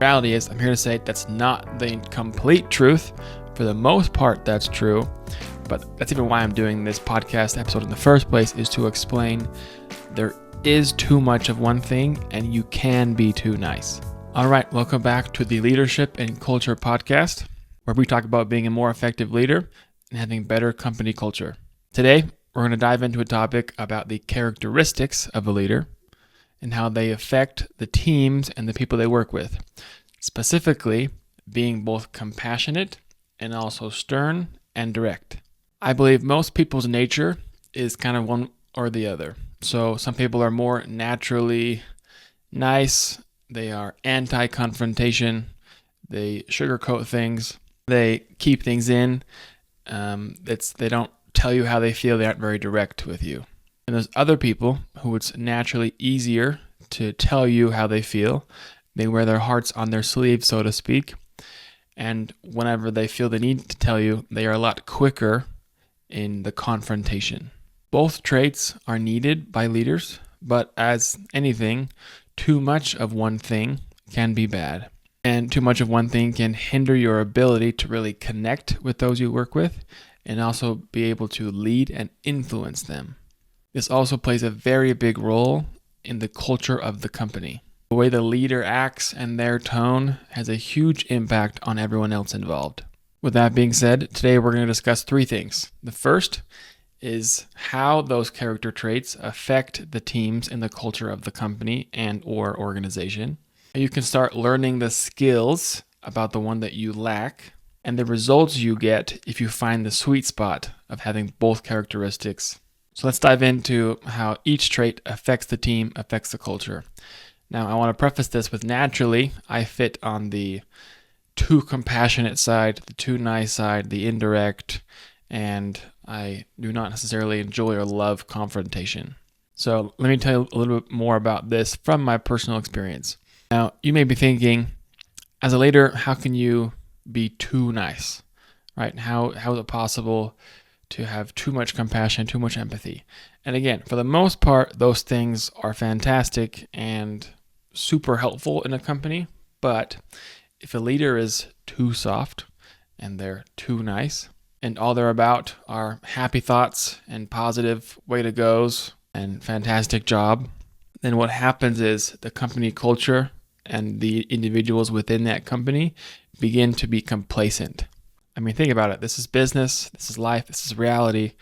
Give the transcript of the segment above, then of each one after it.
Reality is, I'm here to say that's not the complete truth. For the most part, that's true. But that's even why I'm doing this podcast episode in the first place, is to explain there is too much of one thing and you can be too nice. All right, welcome back to the Leadership and Culture podcast, where we talk about being a more effective leader and having better company culture. Today, we're going to dive into a topic about the characteristics of a leader and how they affect the teams and the people they work with. Specifically, being both compassionate and also stern and direct. I believe most people's nature is kind of one or the other. So some people are more naturally nice. They are anti-confrontation. They sugarcoat things. They keep things in. They don't tell you how they feel. They aren't very direct with you. And there's other people who it's naturally easier to tell you how they feel. They wear their hearts on their sleeve, so to speak. And whenever they feel the need to tell you, they are a lot quicker in the confrontation. Both traits are needed by leaders, but as anything, too much of one thing can be bad. And too much of one thing can hinder your ability to really connect with those you work with and also be able to lead and influence them. This also plays a very big role in the culture of the company. The way the leader acts and their tone has a huge impact on everyone else involved. With that being said, today we're going to discuss three things. The first is how those character traits affect the teams and the culture of the company and or organization. You can start learning the skills about the one that you lack and the results you get if you find the sweet spot of having both characteristics. So let's dive into how each trait affects the team, affects the culture. Now, I want to preface this with naturally, I fit on the too compassionate side, the too nice side, the indirect, and I do not necessarily enjoy or love confrontation. So let me tell you a little bit more about this from my personal experience. Now, you may be thinking, as a leader, how can you be too nice, right? How is it possible to have too much compassion, too much empathy? And again, for the most part, those things are fantastic and super helpful in a company. But if a leader is too soft and they're too nice and all they're about are happy thoughts and positive way to goes and fantastic job, then what happens is the company culture and the individuals within that company begin to be complacent. I mean, think about it. This is business, this is life, this is reality,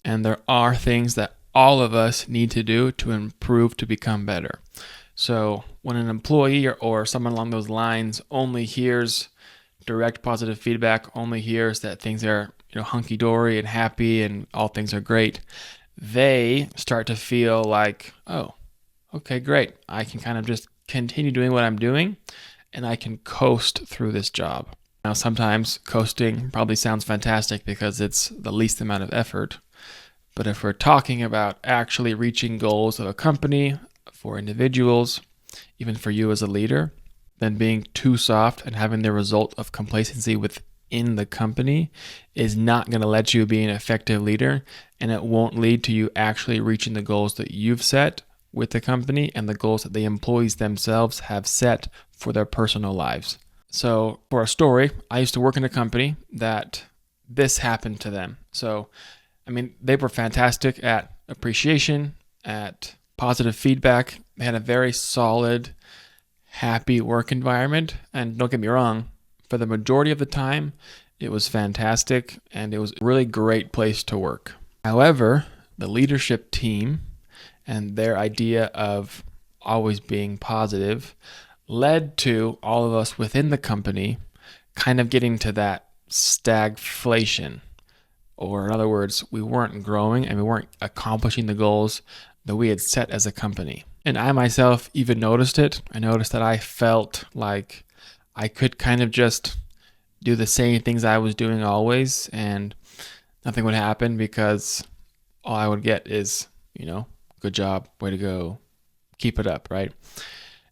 and there are things that all of us need to do to improve, to become better. So when an employee or someone along those lines only hears direct positive feedback, only hears that things are hunky-dory and happy and all things are great, they start to feel like, oh, okay, great. I can kind of just continue doing what I'm doing and I can coast through this job. Now, sometimes coasting probably sounds fantastic because it's the least amount of effort. But if we're talking about actually reaching goals of a company, for individuals, even for you as a leader, then being too soft and having the result of complacency within the company is not going to let you be an effective leader, and it won't lead to you actually reaching the goals that you've set with the company and the goals that the employees themselves have set for their personal lives. So for a story, I used to work in a company that this happened to them. So, they were fantastic at appreciation, at positive feedback. They had a very solid, happy work environment. And don't get me wrong, for the majority of the time, it was fantastic and it was a really great place to work. However, the leadership team and their idea of always being positive led to all of us within the company kind of getting to that stagflation. Or in other words, we weren't growing and we weren't accomplishing the goals that we had set as a company. And I myself even noticed it. I noticed that I felt like I could kind of just do the same things I was doing always and nothing would happen because all I would get is, good job, way to go, keep it up, right?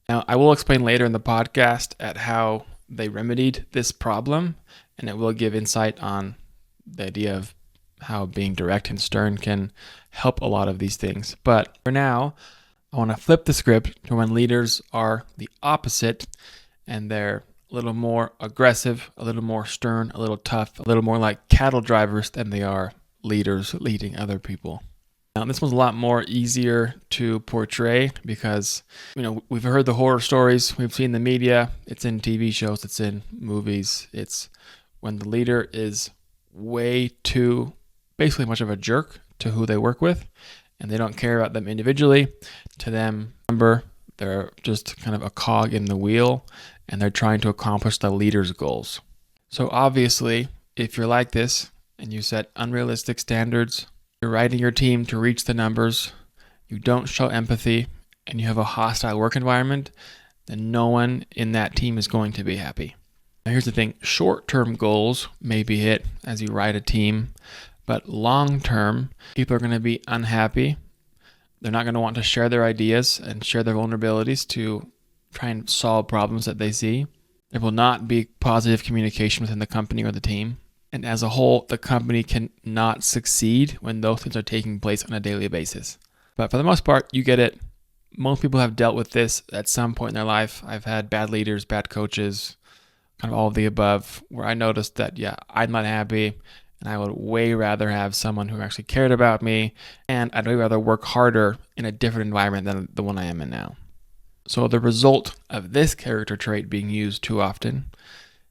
Now, I will explain later in the podcast at how they remedied this problem, and it will give insight on the idea of how being direct and stern can help a lot of these things. But for now, I want to flip the script to when leaders are the opposite and they're a little more aggressive, a little more stern, a little tough, a little more like cattle drivers than they are leaders leading other people. Now, this one's a lot more easier to portray because, we've heard the horror stories, we've seen the media, it's in TV shows, it's in movies. It's when the leader is way too basically much of a jerk to who they work with, and they don't care about them individually. To them, remember, they're just kind of a cog in the wheel, and they're trying to accomplish the leader's goals. So obviously, if you're like this and you set unrealistic standards, you're writing your team to reach the numbers, you don't show empathy, and you have a hostile work environment, then no one in that team is going to be happy. Now here's the thing, short-term goals may be hit as you write a team, but long-term, people are going to be unhappy. They're not going to want to share their ideas and share their vulnerabilities to try and solve problems that they see. There will not be positive communication within the company or the team. And as a whole, the company cannot succeed when those things are taking place on a daily basis. But for the most part, you get it. Most people have dealt with this at some point in their life. I've had bad leaders, bad coaches, kind of all of the above, where I noticed that, I'm not happy, and I would way rather have someone who actually cared about me, and I'd way rather work harder in a different environment than the one I am in now. So the result of this character trait being used too often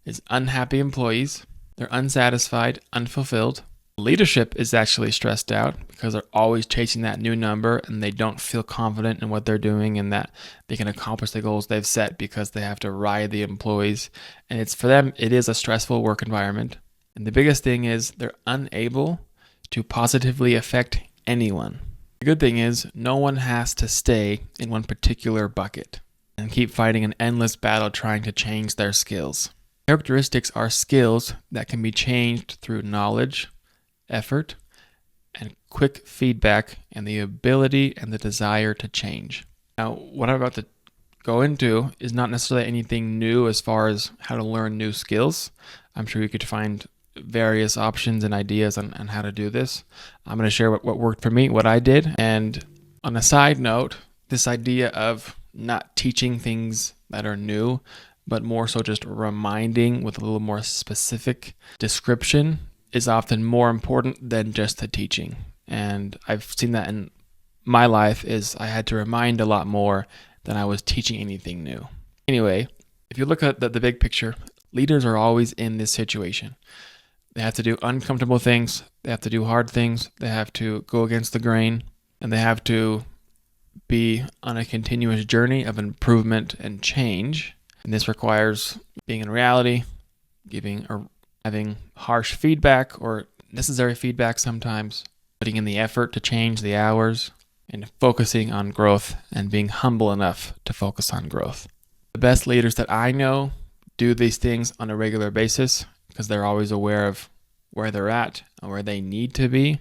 is unhappy employees. They're unsatisfied, unfulfilled. Leadership is actually stressed out because they're always chasing that new number, and they don't feel confident in what they're doing and that they can accomplish the goals they've set because they have to ride the employees. And for them, it is a stressful work environment. And the biggest thing is they're unable to positively affect anyone. The good thing is no one has to stay in one particular bucket and keep fighting an endless battle trying to change their skills. Characteristics are skills that can be changed through knowledge, effort, and quick feedback, and the ability and the desire to change. Now, what I'm about to go into is not necessarily anything new as far as how to learn new skills. I'm sure you could find various options and ideas on how to do this. I'm going to share what worked for me, what I did. And on a side note, this idea of not teaching things that are new, but more so just reminding with a little more specific description is often more important than just the teaching. And I've seen that in my life is I had to remind a lot more than I was teaching anything new. Anyway, if you look at the big picture, leaders are always in this situation. They have to do uncomfortable things. They have to do hard things. They have to go against the grain, and they have to be on a continuous journey of improvement and change. And this requires being in reality, giving or having harsh feedback or necessary feedback sometimes, putting in the effort to change the hours, and focusing on growth and being humble enough to focus on growth. The best leaders that I know do these things on a regular basis because they're always aware of where they're at and where they need to be,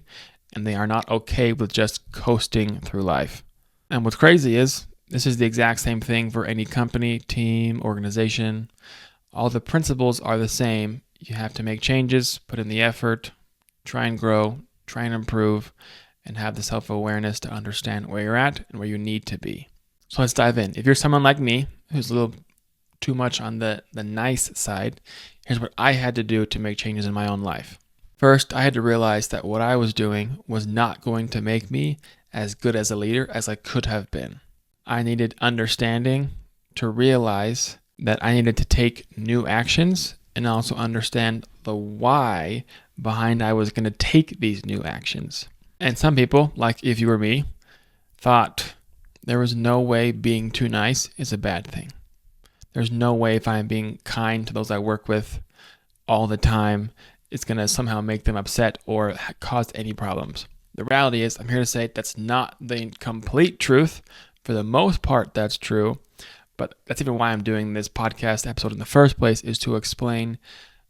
and they are not okay with just coasting through life. And what's crazy is this is the exact same thing for any company, team, organization. All the principles are the same. You have to make changes, put in the effort, try and grow, try and improve, and have the self-awareness to understand where you're at and where you need to be. So let's dive in. If you're someone like me who's a little too much on the nice side, here's what I had to do to make changes in my own life. First, I had to realize that what I was doing was not going to make me as good as a leader as I could have been. I needed understanding to realize that I needed to take new actions and also understand the why behind I was going to take these new actions. And some people, like if you were me, thought there was no way being too nice is a bad thing. There's no way if I'm being kind to those I work with all the time, it's going to somehow make them upset or cause any problems. The reality is, I'm here to say that's not the complete truth. For the most part, that's true. But that's even why I'm doing this podcast episode in the first place, is to explain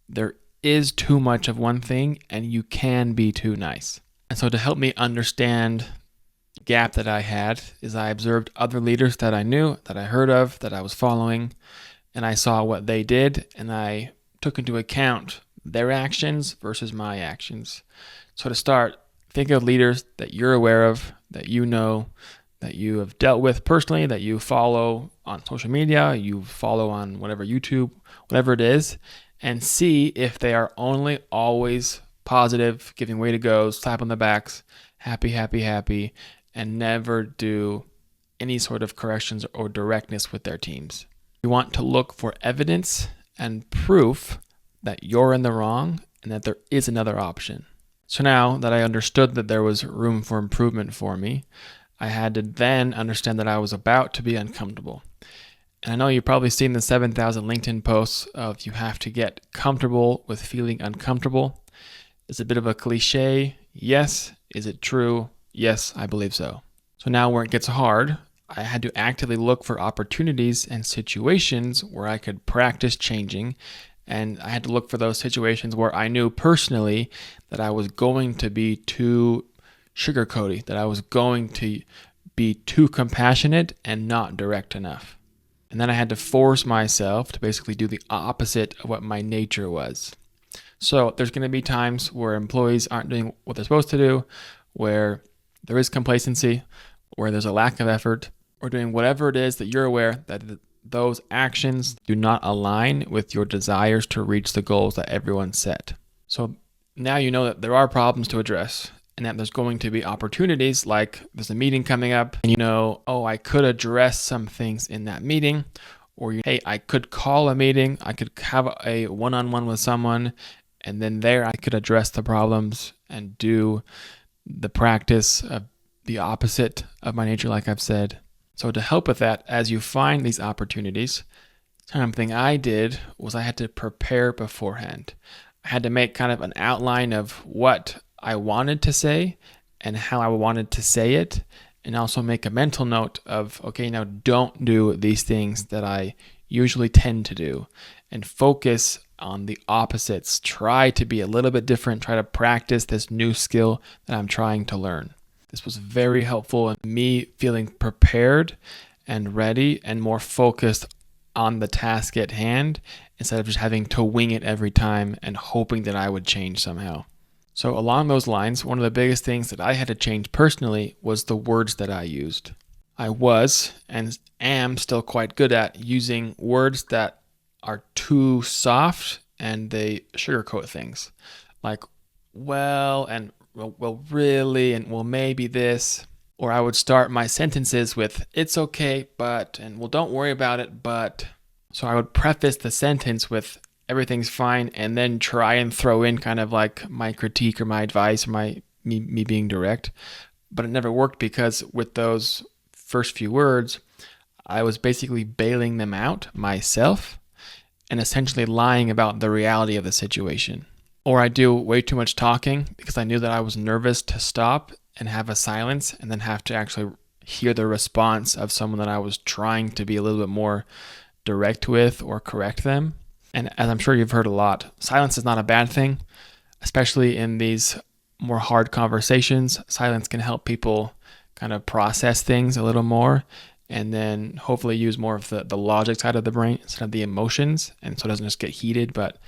there is too much of one thing and you can be too nice. And so to help me understand the gap that I had is I observed other leaders that I knew, that I heard of, that I was following, and I saw what they did, and I took into account their actions versus my actions. So to start, think of leaders that you're aware of, that you know, that you have dealt with personally, that you follow on social media, you follow on whatever YouTube, whatever it is, and see if they are only always positive, giving way to go, slap on the backs, happy, happy, happy, and never do any sort of corrections or directness with their teams. You want to look for evidence and proof that you're in the wrong and that there is another option. So now that I understood that there was room for improvement for me, I had to then understand that I was about to be uncomfortable. And I know you've probably seen the 7,000 LinkedIn posts of you have to get comfortable with feeling uncomfortable. It's a bit of a cliche. Yes. Is it true? Yes, I believe so. So now where it gets hard, I had to actively look for opportunities and situations where I could practice changing. And I had to look for those situations where I knew personally that I was going to be too sugarcoaty, that I was going to be too compassionate and not direct enough. And then I had to force myself to basically do the opposite of what my nature was. So there's going to be times where employees aren't doing what they're supposed to do, where there is complacency, where there's a lack of effort, or doing whatever it is that you're aware that those actions do not align with your desires to reach the goals that everyone set. So now you know that there are problems to address and that there's going to be opportunities, like there's a meeting coming up and you know, oh, I could address some things in that meeting, or hey, I could call a meeting, I could have a one-on-one with someone, and then there I could address the problems and do the practice of the opposite of my nature, like I've said. So to help with that, as you find these opportunities, something I did was I had to prepare beforehand. I had to make kind of an outline of what I wanted to say and how I wanted to say it, and also make a mental note of, okay, now don't do these things that I usually tend to do, and focus on the opposites. Try to be a little bit different, try to practice this new skill that I'm trying to learn. This was very helpful in me feeling prepared and ready and more focused on the task at hand instead of just having to wing it every time and hoping that I would change somehow. So along those lines, one of the biggest things that I had to change personally was the words that I used. I was and am still quite good at using words that are too soft and they sugarcoat things, like well and well really and well maybe this. Or I would start my sentences with it's okay but, and well don't worry about it but. So I would preface the sentence with everything's fine and then try and throw in kind of like my critique or my advice or me being direct. But it never worked because with those first few words, I was basically bailing them out myself and essentially lying about the reality of the situation. Or I do way too much talking because I knew that I was nervous to stop and have a silence and then have to actually hear the response of someone that I was trying to be a little bit more direct with or correct them. And as I'm sure you've heard a lot, silence is not a bad thing, especially in these more hard conversations. Silence can help people kind of process things a little more and then hopefully use more of the logic side of the brain instead of the emotions. And so it doesn't just get heated, but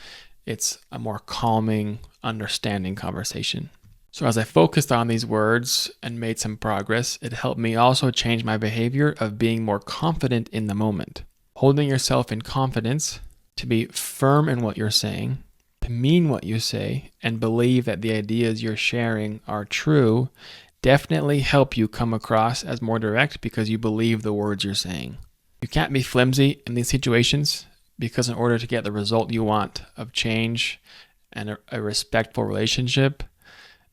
it's a more calming, understanding conversation. So as I focused on these words and made some progress, it helped me also change my behavior of being more confident in the moment. Holding yourself in confidence, to be firm in what you're saying, to mean what you say, and believe that the ideas you're sharing are true, definitely help you come across as more direct because you believe the words you're saying. You can't be flimsy in these situations because in order to get the result you want of change and a respectful relationship,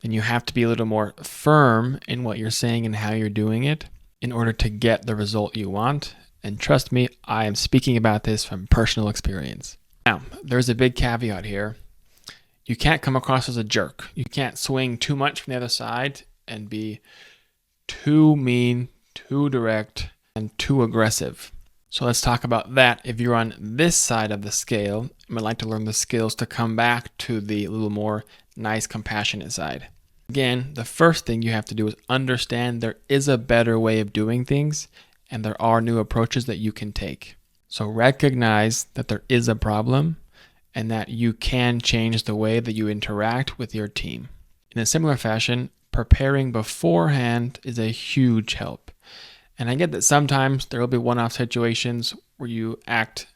then you have to be a little more firm in what you're saying and how you're doing it in order to get the result you want. And trust me, I am speaking about this from personal experience. Now, there's a big caveat here. You can't come across as a jerk. You can't swing too much from the other side and be too mean, too direct, and too aggressive. So let's talk about that. If you're on this side of the scale and would like to learn the skills to come back to the little more nice, compassionate side. Again, the first thing you have to do is understand there is a better way of doing things and there are new approaches that you can take. So recognize that there is a problem and that you can change the way that you interact with your team. In a similar fashion, preparing beforehand is a huge help. And I get that sometimes there will be one-off situations where you act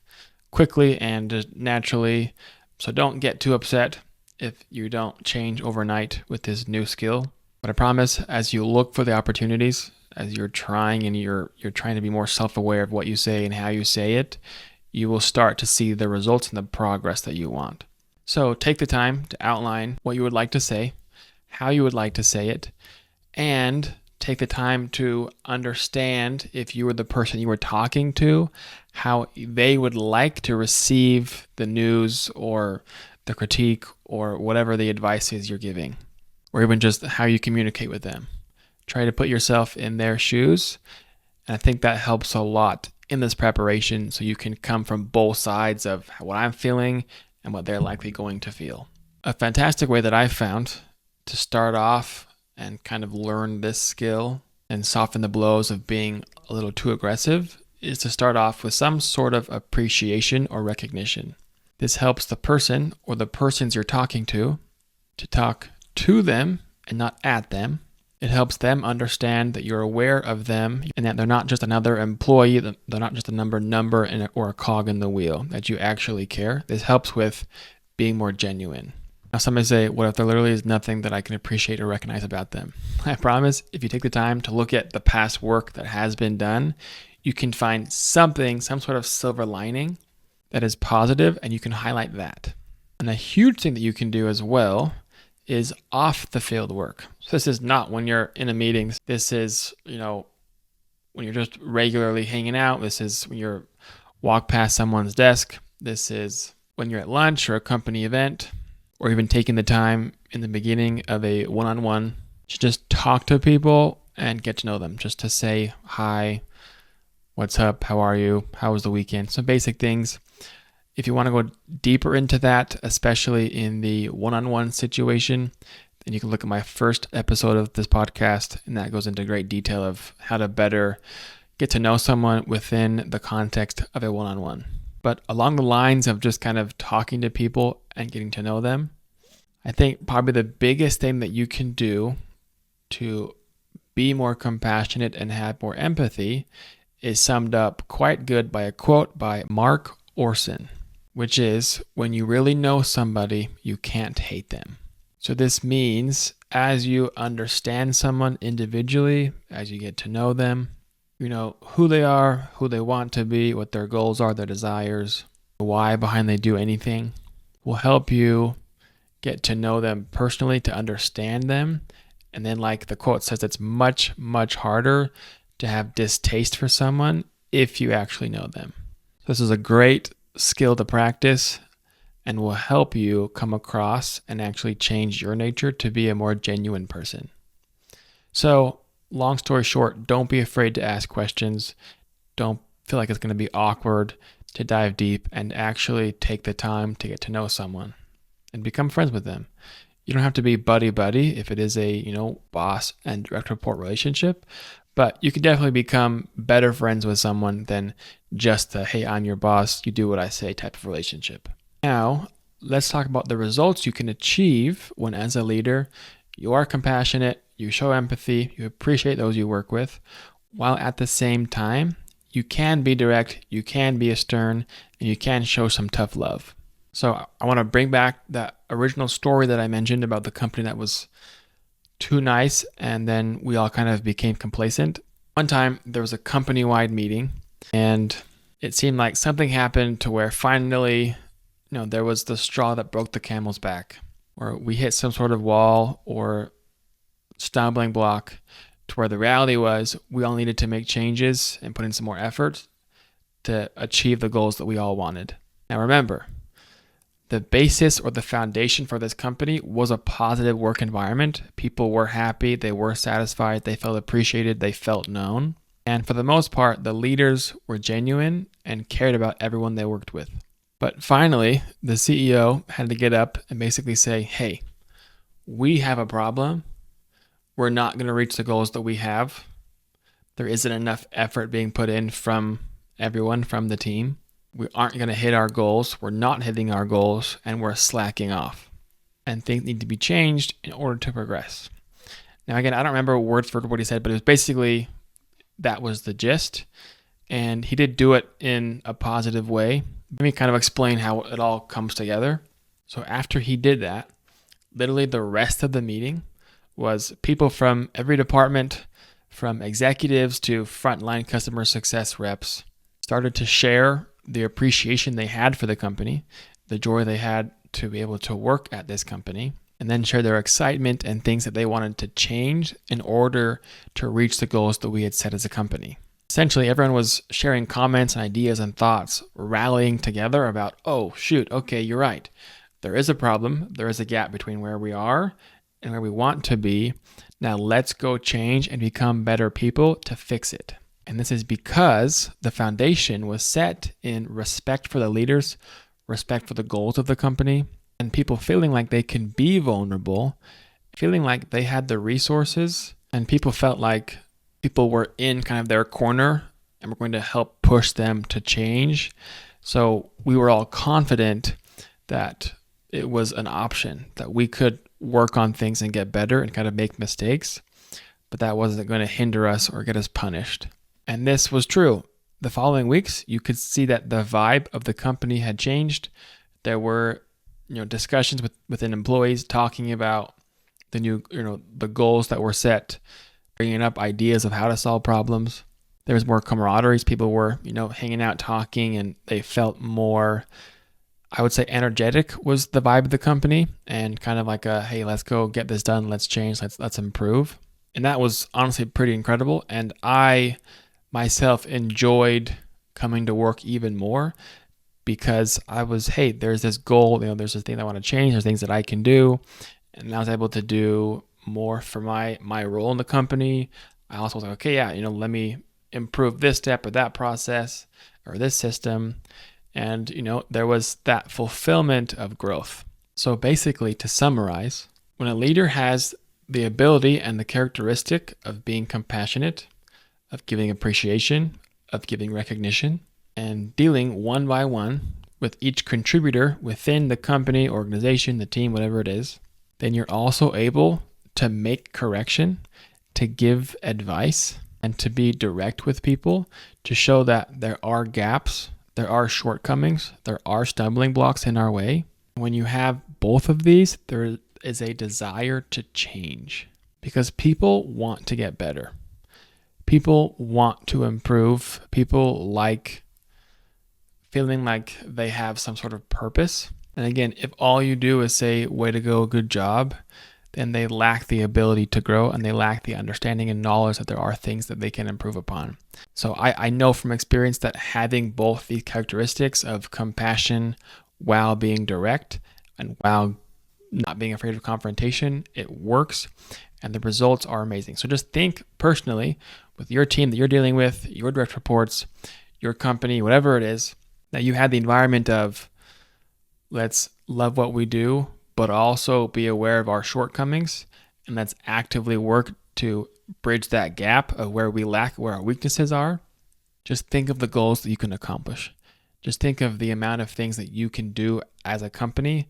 quickly and just naturally, so don't get too upset if you don't change overnight with this new skill. But I promise, as you look for the opportunities, as you're trying and you're trying to be more self-aware of what you say and how you say it, you will start to see the results and the progress that you want. So take the time to outline what you would like to say, how you would like to say it, and take the time to understand, if you were the person you were talking to, how they would like to receive the news or the critique or whatever the advice is you're giving, or even just how you communicate with them. Try to put yourself in their shoes, and I think that helps a lot in this preparation, so you can come from both sides of what I'm feeling and what they're likely going to feel. A fantastic way that I've found to start off and kind of learn this skill and soften the blows of being a little too aggressive is to start off with some sort of appreciation or recognition. This helps the person or the persons you're talking to talk to them and not at them. It helps them understand that you're aware of them and that they're not just another employee, they're not just a number or a cog in the wheel, that you actually care. This helps with being more genuine. Now, some may say, what if there literally is nothing that I can appreciate or recognize about them? I promise, if you take the time to look at the past work that has been done, you can find something, some sort of silver lining that is positive, and you can highlight that. And a huge thing that you can do as well is off the field work. So this is not when you're in a meeting. This is, when you're just regularly hanging out. This is when you're walk past someone's desk. This is when you're at lunch or a company event, or even taking the time in the beginning of a one-on-one to just talk to people and get to know them, just to say hi, what's up, how are you, how was the weekend, some basic things. If you want to go deeper into that, especially in the one-on-one situation, then you can look at my first episode of this podcast, and that goes into great detail of how to better get to know someone within the context of a one-on-one. But along the lines of just kind of talking to people and getting to know them, I think probably the biggest thing that you can do to be more compassionate and have more empathy is summed up quite good by a quote by Mark Orson, which is, when you really know somebody, you can't hate them. So this means as you understand someone individually, as you get to know them, you know who they are, who they want to be, what their goals are, their desires, why behind they do anything, will help you get to know them personally, to understand them. And then, like the quote says, it's much, much harder to have distaste for someone if you actually know them. So this is a great skill to practice and will help you come across and actually change your nature to be a more genuine person. So, long story short, don't be afraid to ask questions. Don't feel like it's going to be awkward to dive deep and actually take the time to get to know someone and become friends with them. You don't have to be buddy-buddy if it is a, boss and direct report relationship, but you can definitely become better friends with someone than just the, hey, I'm your boss, you do what I say type of relationship. Now, let's talk about the results you can achieve when, as a leader, you are compassionate, you show empathy, you appreciate those you work with, while at the same time, you can be direct, you can be stern, and you can show some tough love. So I want to bring back that original story that I mentioned about the company that was too nice, and then we all kind of became complacent. One time, there was a company-wide meeting, and it seemed like something happened to where finally, there was the straw that broke the camel's back, or we hit some sort of wall or stumbling block to where the reality was we all needed to make changes and put in some more effort to achieve the goals that we all wanted. Now remember, the basis or the foundation for this company was a positive work environment. People were happy, they were satisfied, they felt appreciated, they felt known. And for the most part, the leaders were genuine and cared about everyone they worked with. But finally, the CEO had to get up and basically say, hey, we have a problem. We're not going to reach the goals that we have. There isn't enough effort being put in from everyone, from the team. We aren't going to hit our goals. We're not hitting our goals, and we're slacking off. And things need to be changed in order to progress. Now, again, I don't remember word for word what he said, but it was basically that was the gist. And he did do it in a positive way. Let me kind of explain how it all comes together. So after he did that, literally the rest of the meeting was people from every department, from executives to frontline customer success reps, started to share the appreciation they had for the company, the joy they had to be able to work at this company, and then share their excitement and things that they wanted to change in order to reach the goals that we had set as a company. Essentially, everyone was sharing comments and ideas and thoughts, rallying together about, oh, shoot, okay, you're right. There is a problem. There is a gap between where we are and where we want to be. Now let's go change and become better people to fix it. And this is because the foundation was set in respect for the leaders, respect for the goals of the company, and people feeling like they can be vulnerable, feeling like they had the resources, and people felt like people were in kind of their corner and we're going to help push them to change. So we were all confident that it was an option, that we could work on things and get better and kind of make mistakes, but that wasn't going to hinder us or get us punished. And this was true. The following weeks, you could see that the vibe of the company had changed. There were, discussions within employees talking about the new, the goals that were set, bringing up ideas of how to solve problems. There was more camaraderie. People were, hanging out, talking, and they felt more, I would say, energetic was the vibe of the company, and kind of like a, hey, let's go get this done. Let's change. Let's improve. And that was honestly pretty incredible. And I myself enjoyed coming to work even more because I was, hey, there's this goal, there's this thing I want to change. There's things that I can do. And I was able to do more for my role in the company. I also was like, okay, yeah, let me improve this step or that process or this system. And, there was that fulfillment of growth. So basically, to summarize, when a leader has the ability and the characteristic of being compassionate, of giving appreciation, of giving recognition, and dealing one by one with each contributor within the company, organization, the team, whatever it is, then you're also able to make correction, to give advice, and to be direct with people, to show that there are gaps, there are shortcomings, there are stumbling blocks in our way. When you have both of these, there is a desire to change because people want to get better. People want to improve. People like feeling like they have some sort of purpose. And again, if all you do is say, way to go, good job, then they lack the ability to grow and they lack the understanding and knowledge that there are things that they can improve upon. So I know from experience that having both these characteristics of compassion while being direct and while not being afraid of confrontation, it works and the results are amazing. So just think personally with your team that you're dealing with, your direct reports, your company, whatever it is, that you had the environment of let's love what we do, but also be aware of our shortcomings, and let's actively work to bridge that gap of where we lack, where our weaknesses are. Just think of the goals that you can accomplish. Just think of the amount of things that you can do as a company,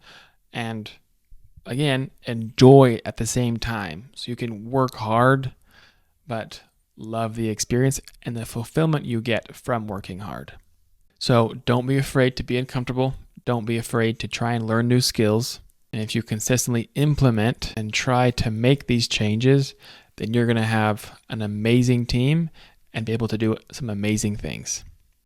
and again, enjoy at the same time. So you can work hard, but love the experience and the fulfillment you get from working hard. So don't be afraid to be uncomfortable. Don't be afraid to try and learn new skills. And if you consistently implement and try to make these changes, then you're going to have an amazing team and be able to do some amazing things.